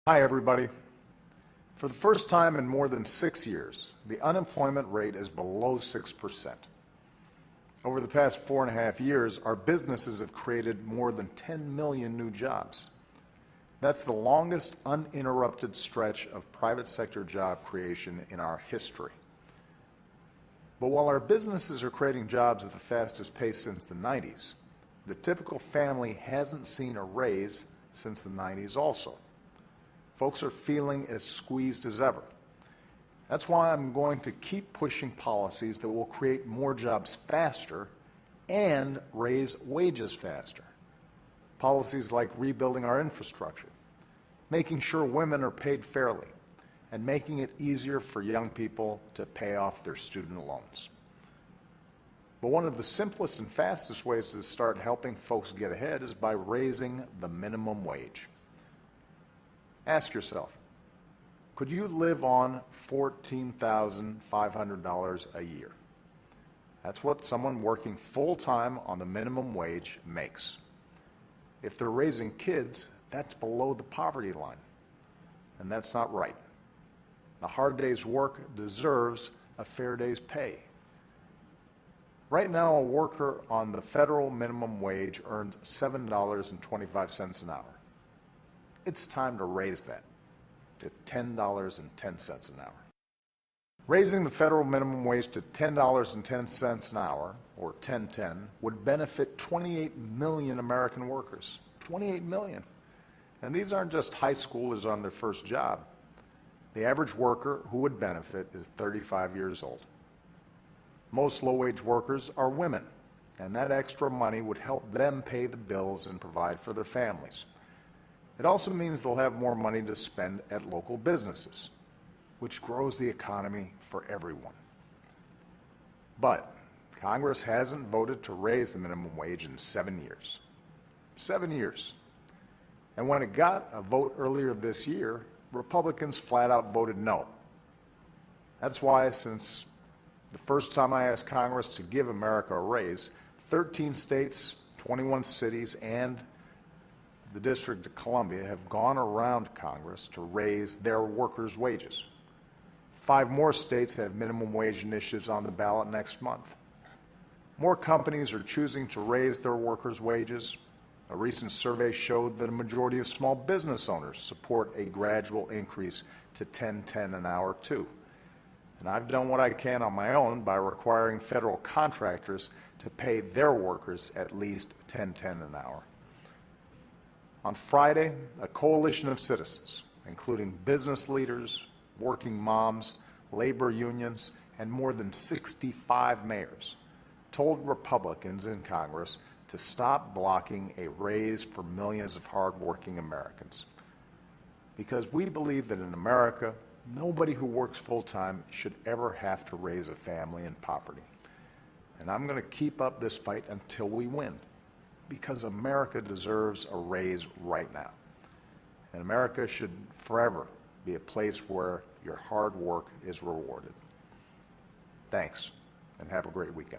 Hi, everybody. For the first time in more than 6 years, the unemployment rate is below 6%. Over the past 4.5 years, our businesses have created more than 10 million new jobs. That's the longest uninterrupted stretch of private sector job creation in our history. But while our businesses are creating jobs at the fastest pace since the 90s, the typical family hasn't seen a raise since the 90s also. Folks are feeling as squeezed as ever. That's why I'm going to keep pushing policies that will create more jobs faster and raise wages faster. Policies like rebuilding our infrastructure, making sure women are paid fairly, and making it easier for young people to pay off their student loans. But one of the simplest and fastest ways to start helping folks get ahead is by raising the minimum wage. Ask yourself, could you live on $14,500 a year? That's what someone working full-time on the minimum wage makes. If they're raising kids, that's below the poverty line, and that's not right. A hard day's work deserves a fair day's pay. Right now, a worker on the federal minimum wage earns $7.25 an hour. It's time to raise that to $10.10 an hour. Raising the federal minimum wage to $10.10 an hour, or $10.10, would benefit 28 million American workers. 28 million. And these aren't just high schoolers on their first job. The average worker who would benefit is 35 years old. Most low-wage workers are women, and that extra money would help them pay the bills and provide for their families. It also means they'll have more money to spend at local businesses, which grows the economy for everyone. But Congress hasn't voted to raise the minimum wage in 7 years. 7 years. And when it got a vote earlier this year, Republicans flat out voted no. That's why, since the first time I asked Congress to give America a raise, 13 states, 21 cities, and the District of Columbia have gone around Congress to raise their workers' wages. 5 more states have minimum wage initiatives on the ballot next month. More companies are choosing to raise their workers' wages. A recent survey showed that a majority of small business owners support a gradual increase to $10.10 an hour too. And I've done what I can on my own by requiring federal contractors to pay their workers at least $10.10 an hour. On Friday, a coalition of citizens, including business leaders, working moms, labor unions, and more than 65 mayors, told Republicans in Congress to stop blocking a raise for millions of hardworking Americans. Because we believe that in America, nobody who works full-time should ever have to raise a family in poverty. And I'm going to keep up this fight until we win, because America deserves a raise right now. And America should forever be a place where your hard work is rewarded. Thanks, and have a great weekend.